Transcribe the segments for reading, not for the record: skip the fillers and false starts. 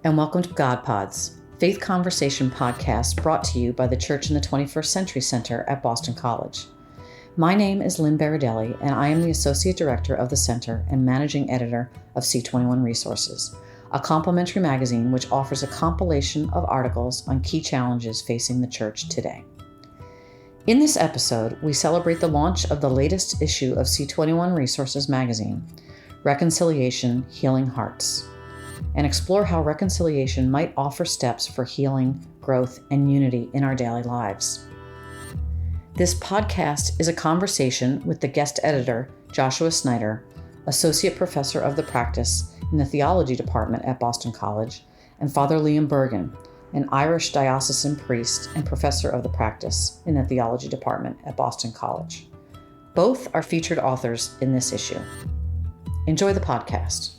and welcome to God Pods, faith conversation podcast brought to you by the Church in the 21st Century Center at Boston College. My name is Lynn Baradelli, and I am the Associate Director of the Center and Managing Editor of C21 Resources, a complimentary magazine which offers a compilation of articles on key challenges facing the Church today. In this episode, we celebrate the launch of the latest issue of C21 Resources magazine, Reconciliation, Healing Hearts, and explore how reconciliation might offer steps for healing, growth, and unity in our daily lives. This podcast is a conversation with the guest editor, Joshua Snyder, Associate Professor of the Practice in the Theology Department at Boston College, and Father Liam Bergin, an Irish Diocesan Priest and Professor of the Practice in the Theology Department at Boston College. Both are featured authors in this issue. Enjoy the podcast.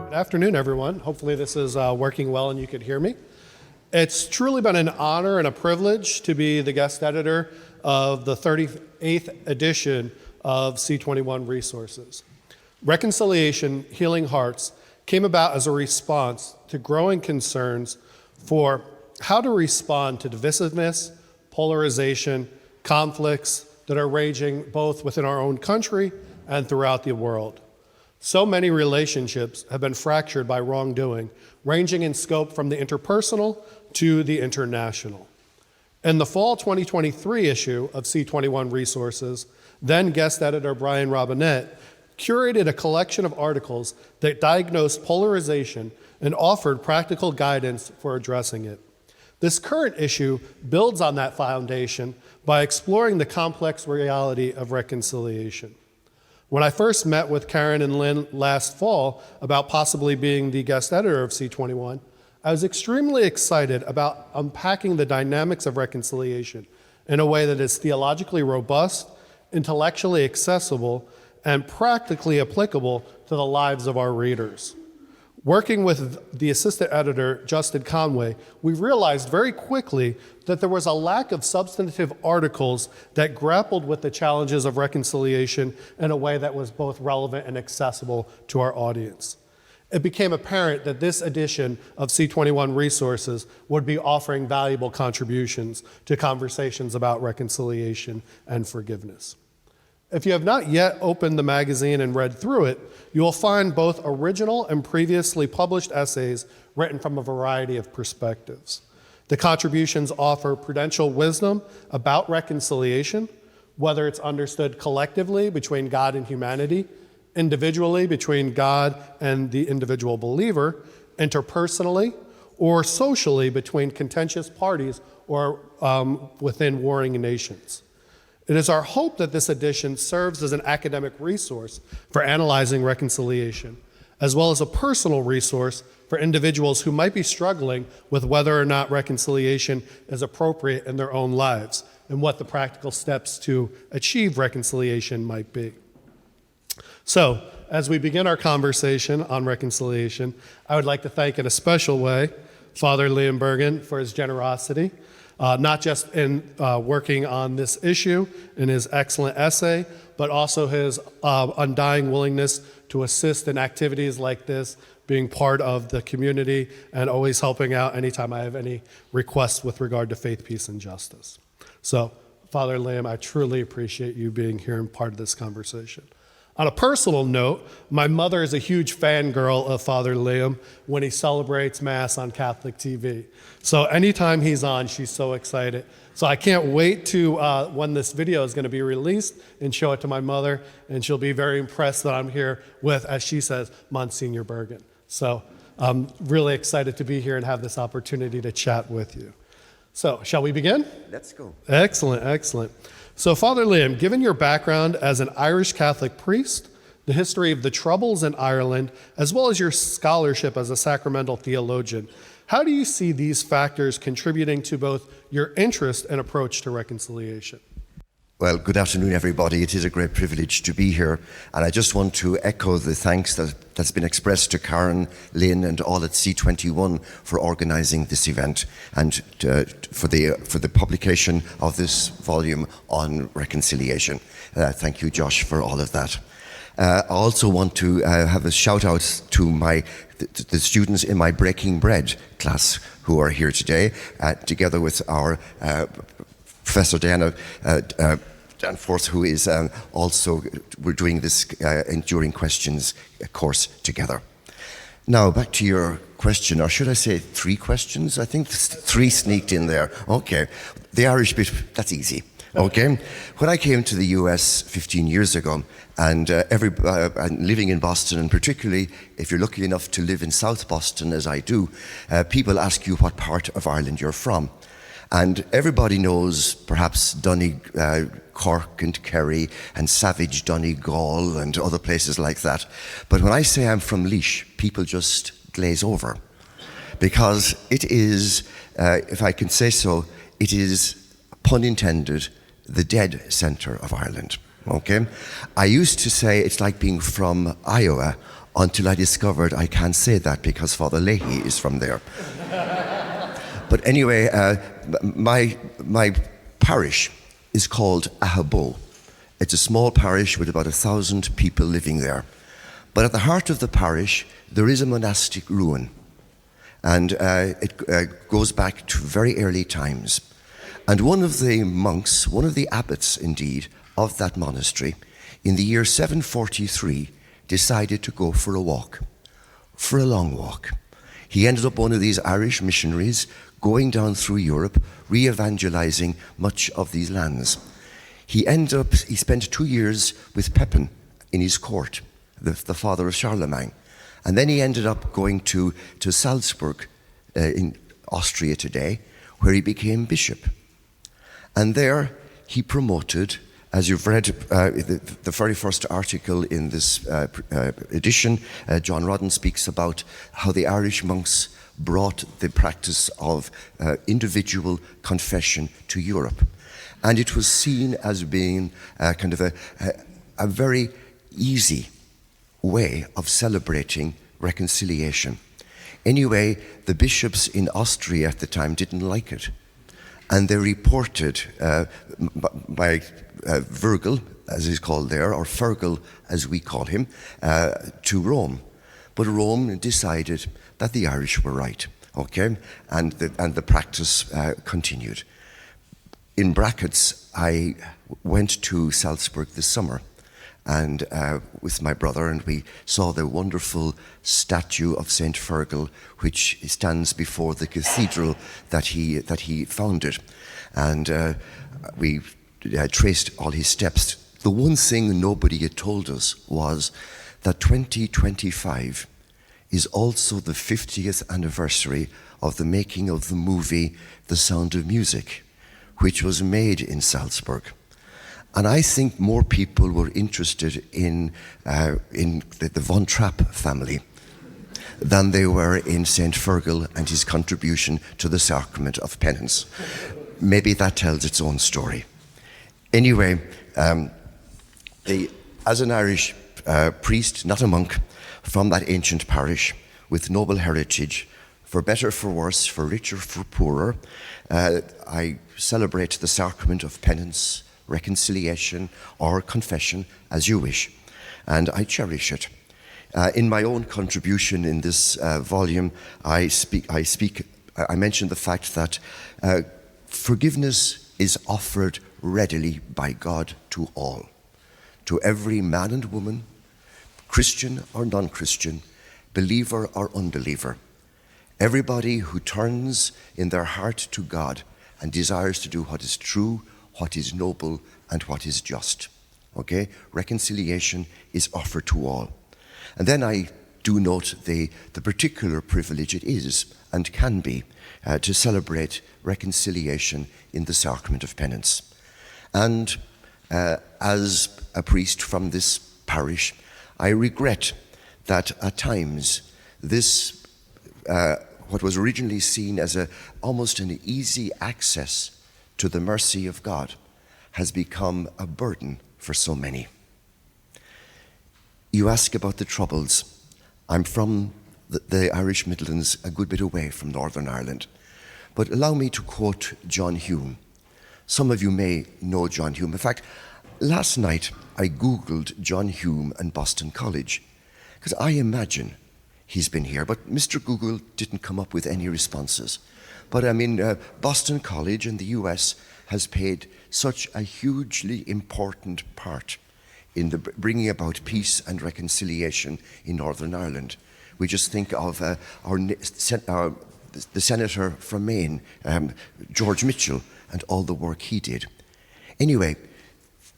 Good afternoon, everyone. Hopefully this is working well and you could hear me. It's truly been an honor and a privilege to be the guest editor of the 38th edition of C21 Resources. Reconciliation, Healing Hearts came about as a response to growing concerns for how to respond to divisiveness, polarization, conflicts that are raging both within our own country and throughout the world. So many relationships have been fractured by wrongdoing, ranging in scope from the interpersonal to the international. In the fall 2023 issue of C21 Resources, then guest editor Brian Robinette curated a collection of articles that diagnosed polarization and offered practical guidance for addressing it. This current issue builds on that foundation by exploring the complex reality of reconciliation. When I first met with Karen and Lynn last fall about possibly being the guest editor of C21, I was extremely excited about unpacking the dynamics of reconciliation in a way that is theologically robust, intellectually accessible, and practically applicable to the lives of our readers. Working with the assistant editor, Justin Conway, we realized very quickly that there was a lack of substantive articles that grappled with the challenges of reconciliation in a way that was both relevant and accessible to our audience. It became apparent that this edition of C21 Resources would be offering valuable contributions to conversations about reconciliation and forgiveness. If you have not yet opened the magazine and read through it, you will find both original and previously published essays written from a variety of perspectives. The contributions offer prudential wisdom about reconciliation, whether it's understood collectively between God and humanity, individually between God and the individual believer, interpersonally, or socially between contentious parties or within warring nations. It is our hope that this edition serves as an academic resource for analyzing reconciliation, as well as a personal resource for individuals who might be struggling with whether or not reconciliation is appropriate in their own lives and what the practical steps to achieve reconciliation might be. So, as we begin our conversation on reconciliation, I would like to thank in a special way Father Liam Bergin for his generosity. Not just in working on this issue in his excellent essay, but also his undying willingness to assist in activities like this, being part of the community, and always helping out anytime I have any requests with regard to faith, peace, and justice. So, Father Liam, I truly appreciate you being here and part of this conversation. On a personal note, my mother is a huge fangirl of Father Liam when he celebrates Mass on Catholic TV. So anytime he's on, she's so excited. So I can't wait to when this video is going to be released and show it to my mother, and she'll be very impressed that I'm here with, as she says, Monsignor Bergin. So I'm really excited to be here and have this opportunity to chat with you. So shall we begin? Let's go. Excellent, excellent. So, Father Liam, given your background as an Irish Catholic priest, the history of the Troubles in Ireland, as well as your scholarship as a sacramental theologian, how do you see these factors contributing to both your interest and approach to reconciliation? Well, good afternoon, everybody. It is a great privilege to be here, and I just want to echo the thanks that's been expressed to Karen, Lynn, and all at C21 for organising this event and for the publication of this volume on reconciliation. Thank you, Josh, for all of that. I also want to have a shout out to the students in my Breaking Bread class who are here today, together with our Professor Diana Danforth, who is also, we're doing this Enduring Questions course together. Now, back to your question, or should I say 3 questions? I think 3 sneaked in there. Okay, the Irish bit, that's easy. Okay, when I came to the US 15 years ago, and living in Boston, and particularly if you're lucky enough to live in South Boston, as I do, people ask you what part of Ireland you're from. And everybody knows perhaps Cork and Kerry and Savage Donegal and other places like that. But when I say I'm from Laois, people just glaze over. Because it is, if I can say so, it is, pun intended, the dead centre of Ireland. Okay? I used to say it's like being from Iowa until I discovered I can't say that because Father Leahy is from there. But anyway, my parish is called Ahabo. It's a small parish with about 1,000 people living there. But at the heart of the parish, there is a monastic ruin. And it goes back to very early times. And one of the monks, one of the abbots indeed, of that monastery, in the year 743, decided to go for a walk, for a long walk. He ended up one of these Irish missionaries going down through Europe, re-evangelizing much of these lands. He spent 2 years with Pepin in his court, the father of Charlemagne. And then he ended up going to Salzburg in Austria today, where he became bishop. And there he promoted, as you've read the very first article in this edition, John Rodden speaks about how the Irish monks brought the practice of individual confession to Europe. And it was seen as being kind of a very easy way of celebrating reconciliation. Anyway, the bishops in Austria at the time didn't like it. And they reported by Virgil, as he's called there, or Fergal, as we call him, to Rome. But Rome decided that the Irish were right, okay? And the practice continued. In brackets, I went to Salzburg this summer and with my brother, and we saw the wonderful statue of Saint Fergal, which stands before the cathedral that he founded. And we traced all his steps. The one thing nobody had told us was that 2025 is also the 50th anniversary of the making of the movie The Sound of Music, which was made in Salzburg. And I think more people were interested in the Von Trapp family than they were in St. Fergal and his contribution to the sacrament of penance. Maybe that tells its own story. Anyway, as an Irish priest, not a monk, from that ancient parish with noble heritage, for better, for worse, for richer, for poorer, I celebrate the sacrament of penance, reconciliation, or confession, as you wish, and I cherish it. In my own contribution in this volume, I mention the fact that forgiveness is offered readily by God to all, to every man and woman, Christian or non-Christian, believer or unbeliever. Everybody who turns in their heart to God and desires to do what is true, what is noble, and what is just. Okay? Reconciliation is offered to all. And then I do note the particular privilege it is and can be to celebrate reconciliation in the sacrament of penance. And as a priest from this parish, I regret that at times this, what was originally seen as almost an easy access to the mercy of God, has become a burden for so many. You ask about the Troubles. I'm from the Irish Midlands, a good bit away from Northern Ireland. But allow me to quote John Hume. Some of you may know John Hume. In fact, last night I Googled John Hume and Boston College, because I imagine he's been here, but Mr. Google didn't come up with any responses. But I mean, Boston College in the US has played such a hugely important part in the bringing about peace and reconciliation in Northern Ireland. We just think of the senator from Maine, George Mitchell, and all the work he did. Anyway,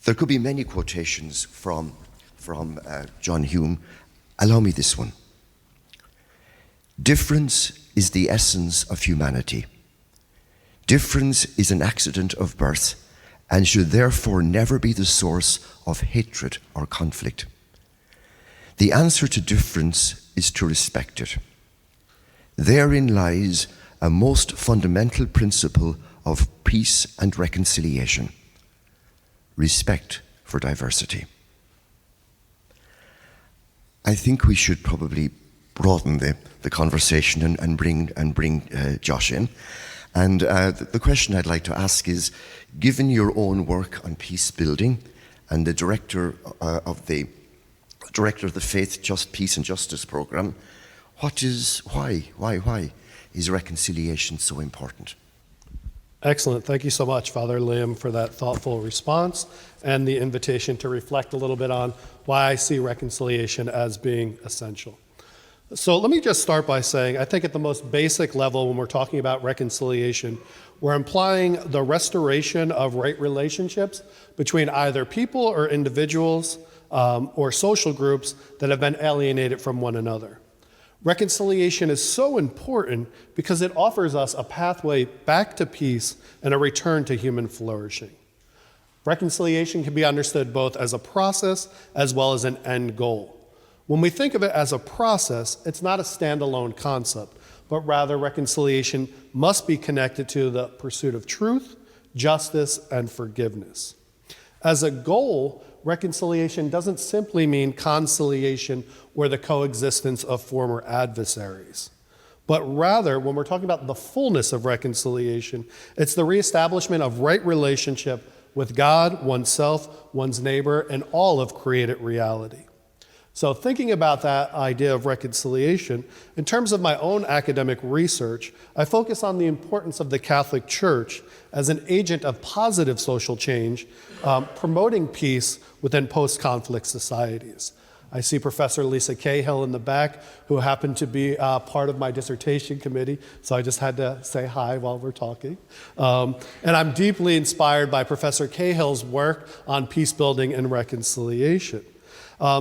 there could be many quotations from John Hume. Allow me this one. Difference is the essence of humanity. Difference is an accident of birth and should therefore never be the source of hatred or conflict. The answer to difference is to respect it. Therein lies a most fundamental principle of peace and reconciliation: respect for diversity. I think we should probably broaden the conversation and bring Josh in. And the question I'd like to ask is, given your own work on peace building and the director of the Faith, Just Peace and Justice program, why is reconciliation so important? Excellent. Thank you so much, Father Liam, for that thoughtful response and the invitation to reflect a little bit on why I see reconciliation as being essential. So let me just start by saying, I think at the most basic level, when we're talking about reconciliation, we're implying the restoration of right relationships between either people or individuals or social groups that have been alienated from one another. Reconciliation is so important because it offers us a pathway back to peace and a return to human flourishing. Reconciliation can be understood both as a process as well as an end goal. When we think of it as a process, it's not a standalone concept, but rather reconciliation must be connected to the pursuit of truth, justice, and forgiveness. As a goal, reconciliation doesn't simply mean conciliation or the coexistence of former adversaries. But rather, when we're talking about the fullness of reconciliation, it's the reestablishment of right relationship with God, oneself, one's neighbor, and all of created reality. So thinking about that idea of reconciliation, in terms of my own academic research, I focus on the importance of the Catholic Church as an agent of positive social change, promoting peace within post-conflict societies. I see Professor Lisa Cahill in the back, who happened to be part of my dissertation committee, so I just had to say hi while we're talking. And I'm deeply inspired by Professor Cahill's work on peace building and reconciliation.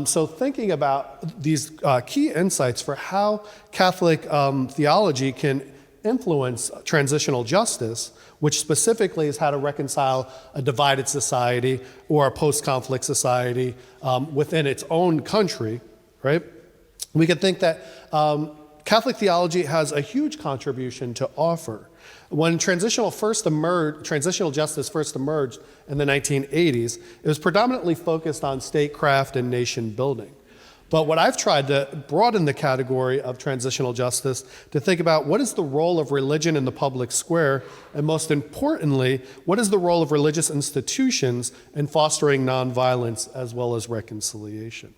So thinking about these key insights for how Catholic theology can influence transitional justice, which specifically is how to reconcile a divided society or a post-conflict society within its own country, right? We can think that Catholic theology has a huge contribution to offer. When transitional justice first emerged in the 1980s, it was predominantly focused on statecraft and nation building. But what I've tried to broaden the category of transitional justice to think about what is the role of religion in the public square, and most importantly, what is the role of religious institutions in fostering nonviolence as well as reconciliation.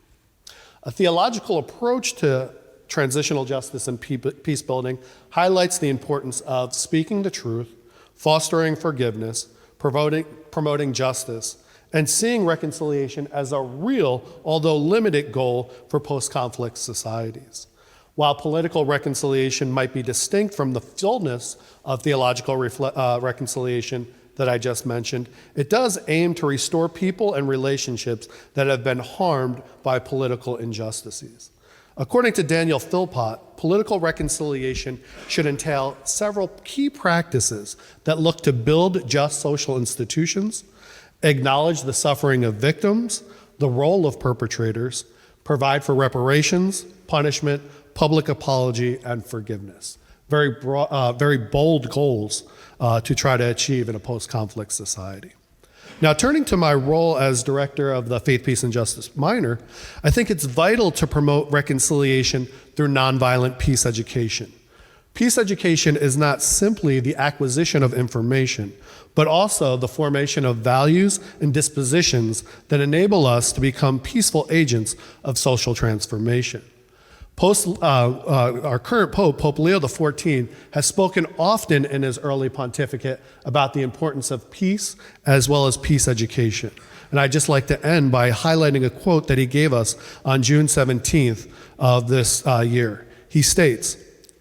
A theological approach to transitional justice and peace building highlights the importance of speaking the truth, fostering forgiveness, promoting justice, and seeing reconciliation as a real, although limited, goal for post-conflict societies. While political reconciliation might be distinct from the fullness of theological reconciliation that I just mentioned, it does aim to restore people and relationships that have been harmed by political injustices. According to Daniel Philpott, political reconciliation should entail several key practices that look to build just social institutions, acknowledge the suffering of victims, the role of perpetrators, provide for reparations, punishment, public apology, and forgiveness. Very bold goals to try to achieve in a post-conflict society. Now, turning to my role as director of the Faith, Peace, and Justice minor, I think it's vital to promote reconciliation through nonviolent peace education. Peace education is not simply the acquisition of information, but also the formation of values and dispositions that enable us to become peaceful agents of social transformation. Our current Pope, Pope Leo XIV, has spoken often in his early pontificate about the importance of peace as well as peace education. And I'd just like to end by highlighting a quote that he gave us on June 17th of this year. He states,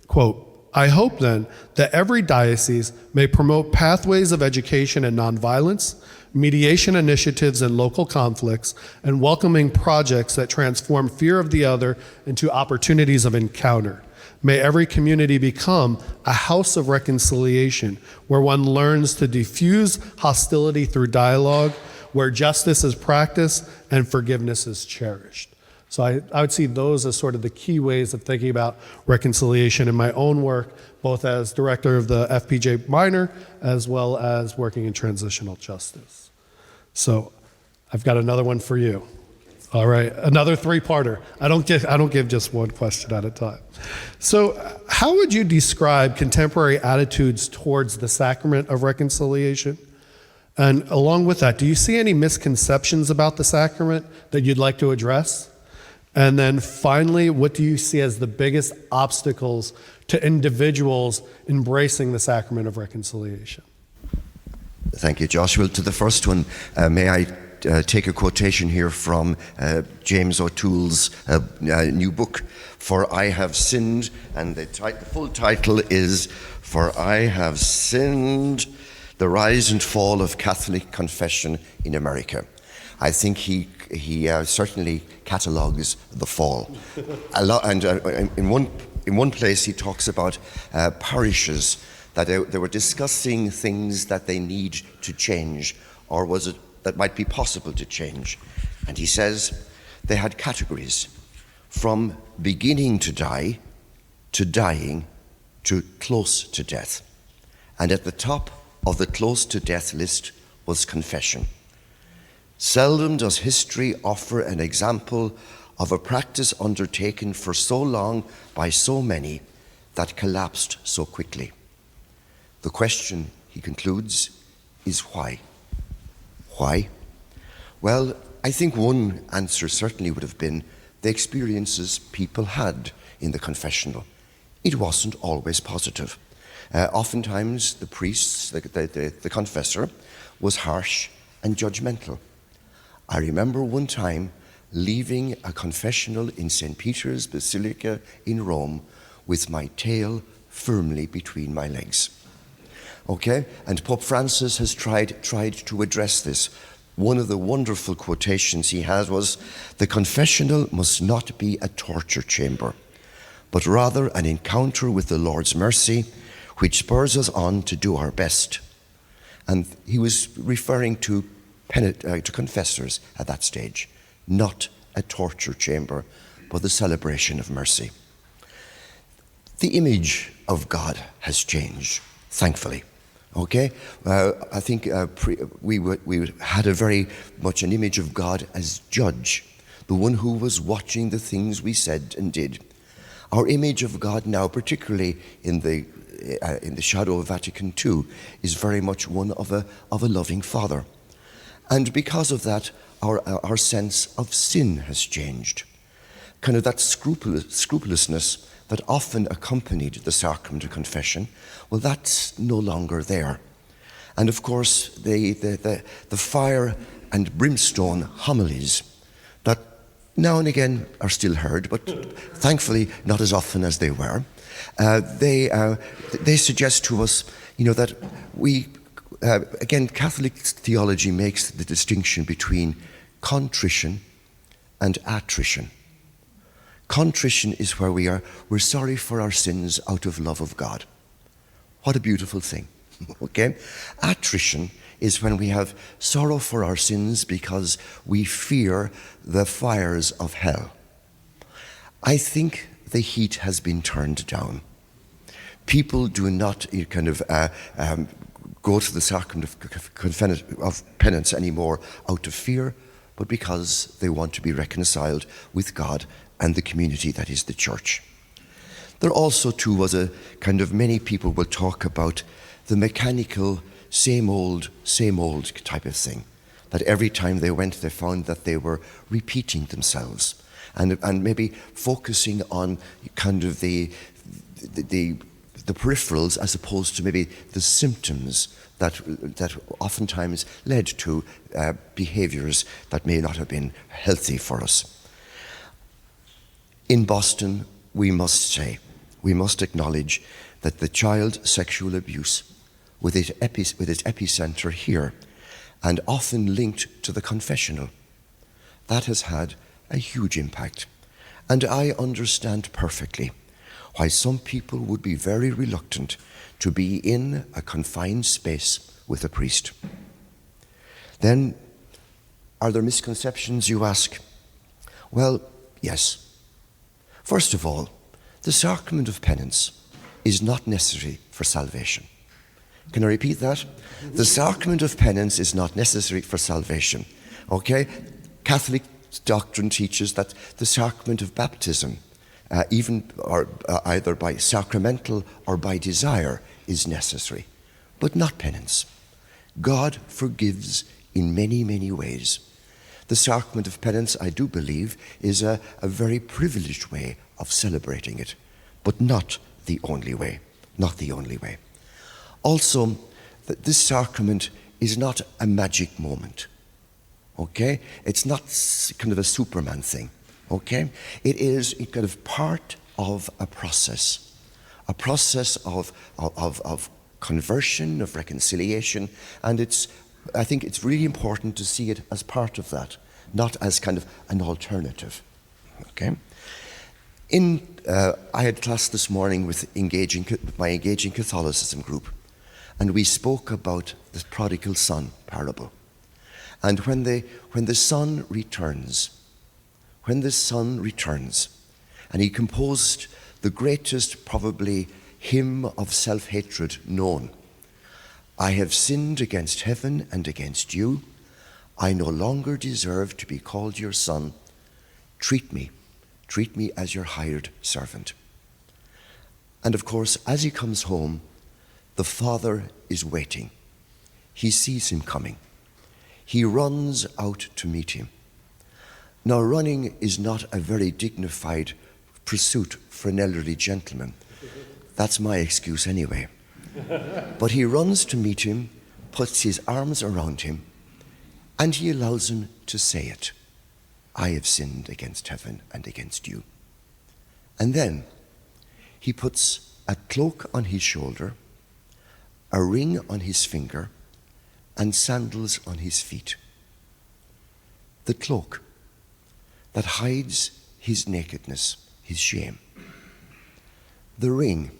quote, "I hope then that every diocese may promote pathways of education and nonviolence, mediation initiatives in local conflicts, and welcoming projects that transform fear of the other into opportunities of encounter. May every community become a house of reconciliation where one learns to diffuse hostility through dialogue, where justice is practiced and forgiveness is cherished." So I would see those as sort of the key ways of thinking about reconciliation in my own work, both as director of the FPJ minor, as well as working in transitional justice. So I've got another one for you. All right, another three-parter. I don't give just one question at a time. So how would you describe contemporary attitudes towards the sacrament of reconciliation? And along with that, do you see any misconceptions about the sacrament that you'd like to address? And then finally, what do you see as the biggest obstacles to individuals embracing the sacrament of reconciliation? Thank you, Josh. Well, to the first one, may I take a quotation here from James O'Toole's new book, For I Have Sinned, and the full title is For I Have Sinned, The Rise and Fall of Catholic Confession in America. I think he certainly catalogues the fall. A lot, and in one place he talks about parishes that they were discussing things that they need to change, or was it that might be possible to change. And he says they had categories from beginning to die, to dying, to close to death. And at the top of the close to death list was confession. Seldom does history offer an example of a practice undertaken for so long by so many that collapsed so quickly. The question, he concludes, is why? Why? Well, I think one answer certainly would have been the experiences people had in the confessional. It wasn't always positive. Oftentimes the priests, the confessor, was harsh and judgmental. I remember one time leaving a confessional in St. Peter's Basilica in Rome with my tail firmly between my legs. Okay? And Pope Francis has tried to address this. One of the wonderful quotations he has was, "The confessional must not be a torture chamber, but rather an encounter with the Lord's mercy, which spurs us on to do our best." And he was referring to confessors at that stage, not a torture chamber, but the celebration of mercy. The image of God has changed, thankfully. Okay, I think we had a very much an image of God as judge, the one who was watching the things we said and did. Our image of God now, particularly in the shadow of Vatican II, is very much one of a loving Father. And because of that, our sense of sin has changed. Kind of that scrupulousness that often accompanied the sacrament of confession, well, that's no longer there. And of course, the fire and brimstone homilies that now and again are still heard, but thankfully not as often as they were, they suggest to us, that we, again, Catholic theology makes the distinction between contrition and attrition. Contrition is where we're sorry for our sins out of love of God. What a beautiful thing, okay? Attrition is when we have sorrow for our sins because we fear the fires of hell. I think the heat has been turned down. People do not go to the sacrament of penance anymore out of fear, but because they want to be reconciled with God and the community that is the church. There also too was a kind of, many people will talk about the mechanical same old type of thing, that every time they went they found that they were repeating themselves and maybe focusing on kind of the peripherals as opposed to maybe the symptoms that oftentimes led to behaviors that may not have been healthy for us. In Boston, we must acknowledge that the child sexual abuse, with its epicenter here, and often linked to the confessional, that has had a huge impact. And I understand perfectly why some people would be very reluctant to be in a confined space with a priest. Then, are there misconceptions, you ask? Well, yes. First of all, the sacrament of penance is not necessary for salvation. Can I repeat that? The sacrament of penance is not necessary for salvation. Okay? Catholic doctrine teaches that the sacrament of baptism, either by sacramental or by desire, is necessary, but not penance. God forgives in many, many ways. The sacrament of penance, I do believe, is a very privileged way of celebrating it, but not the only way. Not the only way. Also, this sacrament is not a magic moment. Okay? It's not kind of a Superman thing. Okay? It is kind of part of a process of conversion, of reconciliation, and I think it's really important to see it as part of that, not as kind of an alternative. Okay? I had class this morning with my Engaging Catholicism group, and we spoke about the prodigal son parable. And when the son returns, and he composed the greatest, probably, hymn of self-hatred known. I have sinned against heaven and against you. I no longer deserve to be called your son. Treat me as your hired servant. And of course, as he comes home, the father is waiting. He sees him coming. He runs out to meet him. Now, running is not a very dignified pursuit for an elderly gentleman. That's my excuse anyway. But he runs to meet him, puts his arms around him, and he allows him to say it. I have sinned against heaven and against you. And then he puts a cloak on his shoulder, a ring on his finger, and sandals on his feet. The cloak that hides his nakedness, his shame. The ring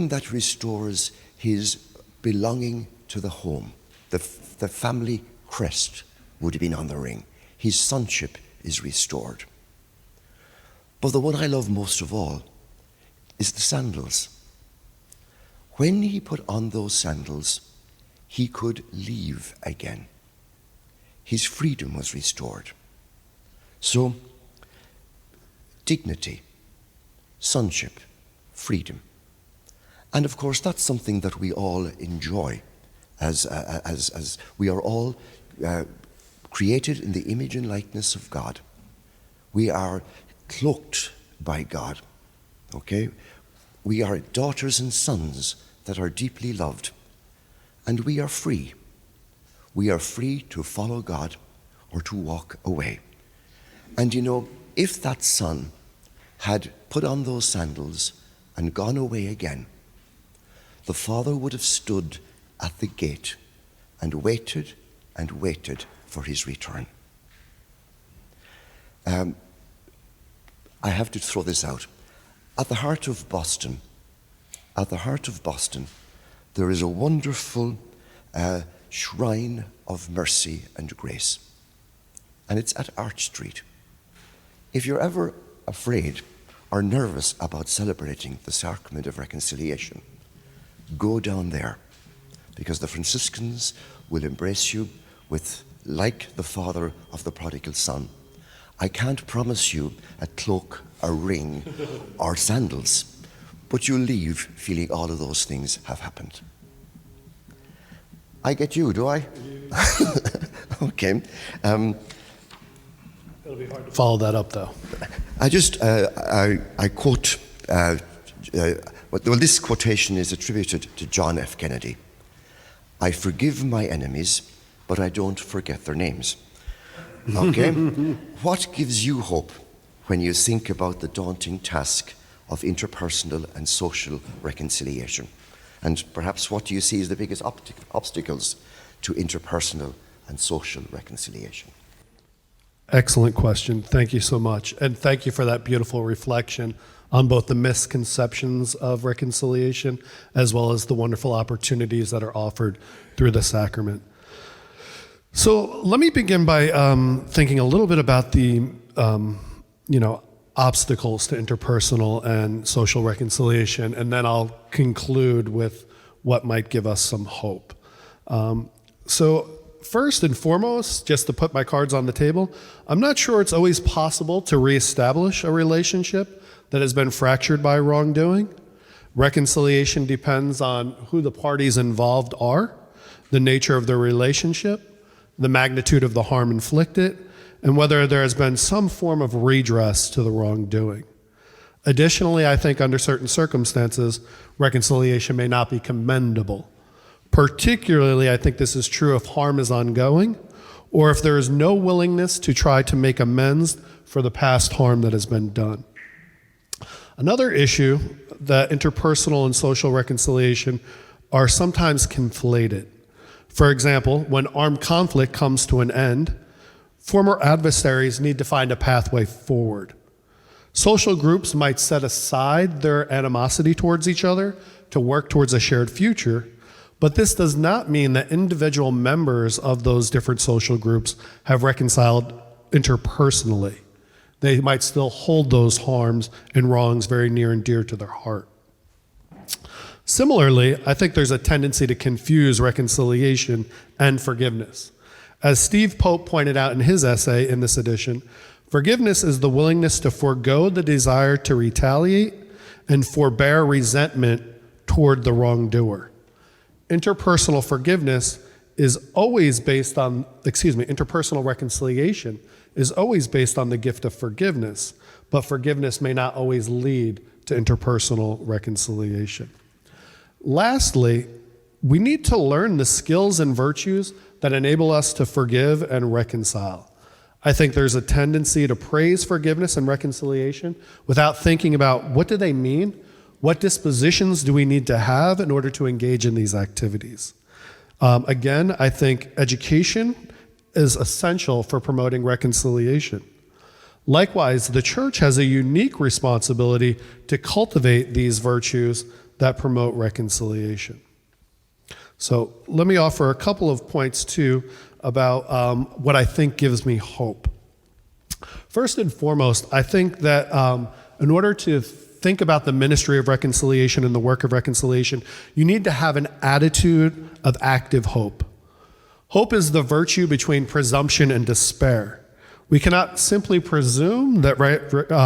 that restores his belonging to the home. The family crest would have been on the ring. His sonship is restored. But the one I love most of all is the sandals. When he put on those sandals, he could leave again. His freedom was restored. So, dignity, sonship, freedom. And of course, that's something that we all enjoy as we are all created in the image and likeness of God. We are cloaked by God, okay? We are daughters and sons that are deeply loved, and we are free. We are free to follow God or to walk away. And you know, if that son had put on those sandals and gone away again, the father would have stood at the gate and waited for his return. I have to throw this out. At the heart of Boston, there is a wonderful shrine of mercy and grace. And it's at Arch Street. If you're ever afraid or nervous about celebrating the sacrament of reconciliation, go down there. because the Franciscans will embrace you with, like the father of the prodigal son. I can't promise you a cloak, a ring, or sandals, but you'll leave feeling all of those things have happened. I get you, do I? Okay. It'll be hard to follow that up, though. I just, I quote, well, this quotation is attributed to John F. Kennedy. I forgive my enemies, but I don't forget their names. Okay? What gives you hope when you think about the daunting task of interpersonal and social reconciliation? And perhaps what do you see as the biggest obstacles to interpersonal and social reconciliation? Excellent question. Thank you so much. And thank you for that beautiful reflection on both the misconceptions of reconciliation as well as the wonderful opportunities that are offered through the sacrament. So let me begin by thinking a little bit about the obstacles to interpersonal and social reconciliation, and then I'll conclude with what might give us some hope. So first and foremost, just to put my cards on the table, I'm not sure it's always possible to reestablish a relationship that has been fractured by wrongdoing. Reconciliation depends on who the parties involved are, the nature of the relationship, the magnitude of the harm inflicted, and whether there has been some form of redress to the wrongdoing. Additionally, I think under certain circumstances, reconciliation may not be commendable. Particularly, I think this is true if harm is ongoing, or if there is no willingness to try to make amends for the past harm that has been done. Another issue that interpersonal and social reconciliation are sometimes conflated. For example, when armed conflict comes to an end, former adversaries need to find a pathway forward. Social groups might set aside their animosity towards each other to work towards a shared future, but this does not mean that individual members of those different social groups have reconciled interpersonally. They might still hold those harms and wrongs very near and dear to their heart. Similarly, I think there's a tendency to confuse reconciliation and forgiveness. As Steve Pope pointed out in his essay in this edition, forgiveness is the willingness to forego the desire to retaliate and forbear resentment toward the wrongdoer. Interpersonal forgiveness is always based on, interpersonal reconciliation is always based on the gift of forgiveness, but forgiveness may not always lead to interpersonal reconciliation. Lastly, we need to learn the skills and virtues that enable us to forgive and reconcile. I think there's a tendency to praise forgiveness and reconciliation without thinking about what do they mean? What dispositions do we need to have in order to engage in these activities? Again, I think education is essential for promoting reconciliation. Likewise, the church has a unique responsibility to cultivate these virtues that promote reconciliation. So let me offer a couple of points too about what I think gives me hope. First and foremost, I think that in order to think about the ministry of reconciliation and the work of reconciliation, you need to have an attitude of active hope. Hope is the virtue between presumption and despair. We cannot simply presume that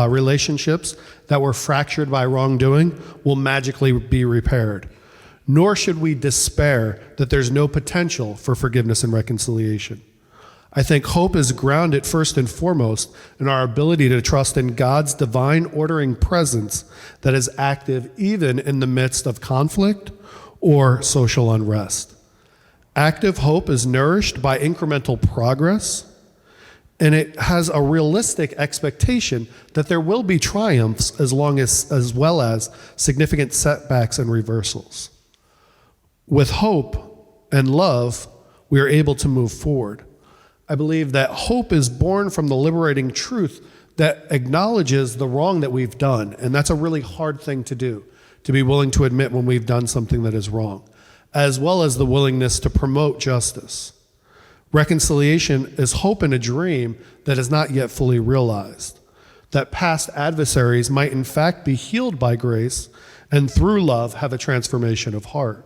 relationships that were fractured by wrongdoing will magically be repaired, nor should we despair that there's no potential for forgiveness and reconciliation. I think hope is grounded first and foremost in our ability to trust in God's divine ordering presence that is active even in the midst of conflict or social unrest. Active hope is nourished by incremental progress, and it has a realistic expectation that there will be triumphs as well as significant setbacks and reversals. With hope and love, we are able to move forward. I believe that hope is born from the liberating truth that acknowledges the wrong that we've done, and that's a really hard thing to do, to be willing to admit when we've done something that is wrong, as well as the willingness to promote justice. Reconciliation is hope in a dream that is not yet fully realized, that past adversaries might in fact be healed by grace and through love have a transformation of heart.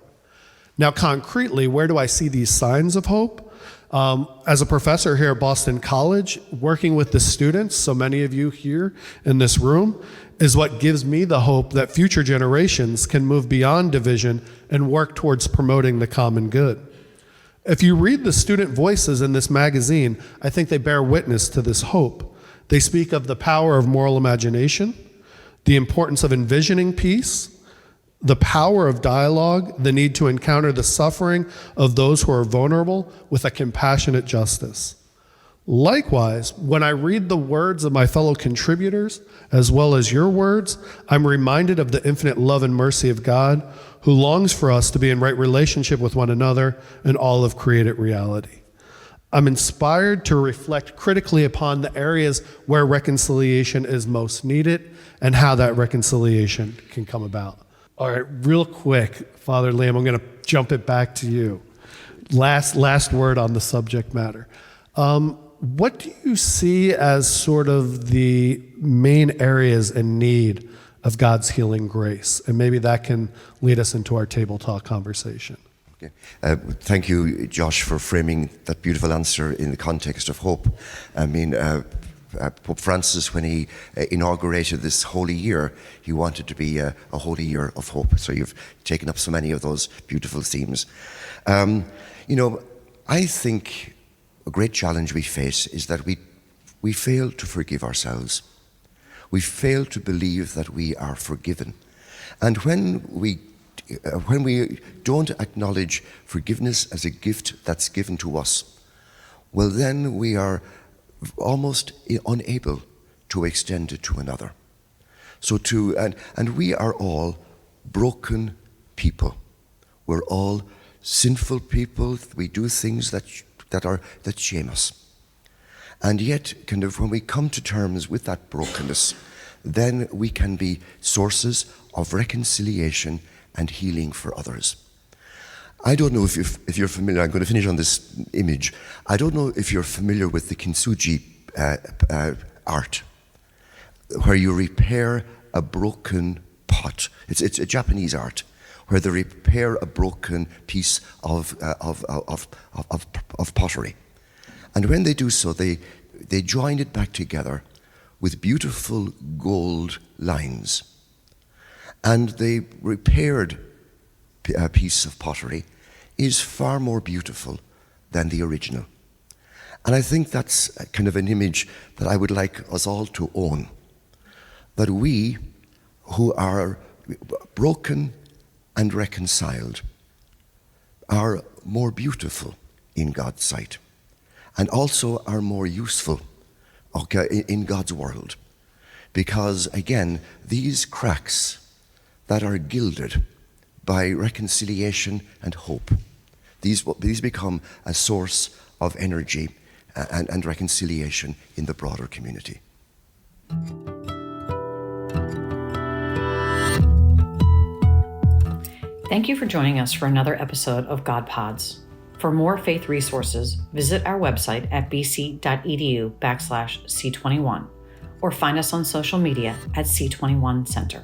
Now, concretely, where do I see these signs of hope? As a professor here at Boston College, working with the students, so many of you here in this room, is what gives me the hope that future generations can move beyond division and work towards promoting the common good. If you read the student voices in this magazine, I think they bear witness to this hope. They speak of the power of moral imagination, the importance of envisioning peace, the power of dialogue, the need to encounter the suffering of those who are vulnerable with a compassionate justice. Likewise, when I read the words of my fellow contributors, as well as your words, I'm reminded of the infinite love and mercy of God, who longs for us to be in right relationship with one another and all of created reality. I'm inspired to reflect critically upon the areas where reconciliation is most needed and how that reconciliation can come about. All right, real quick, Father Liam, I'm going to jump it back to you. Last word on the subject matter. What do you see as sort of the main areas in need of God's healing grace? And maybe that can lead us into our table talk conversation. Okay. Thank you, Josh, for framing that beautiful answer in the context of hope. I mean, Pope Francis, when he inaugurated this holy year, he wanted to be a holy year of hope. So you've taken up so many of those beautiful themes. I think a great challenge we face is that we fail to forgive ourselves. We fail to believe that we are forgiven. And when we don't acknowledge forgiveness as a gift that's given to us, well, then we are almost unable to extend it to another. And we are all broken people. We're all sinful people. We do things that shame us. And yet, kind of when we come to terms with that brokenness, then we can be sources of reconciliation and healing for others. I don't know if you're familiar, I'm going to finish on this image. I don't know if you're familiar with the kintsugi art, where you repair a broken pot. It's a Japanese art, where they repair a broken piece of pottery. And when they do so, they join it back together with beautiful gold lines. And the repaired piece of pottery is far more beautiful than the original. And I think that's kind of an image that I would like us all to own, that we who are broken and reconciled are more beautiful in God's sight, and also are more useful in God's world. Because again, these cracks that are gilded by reconciliation and hope, these become a source of energy and reconciliation in the broader community. Thank you for joining us for another episode of God Pods. For more faith resources, visit our website at bc.edu/C21 or find us on social media at C21 Center.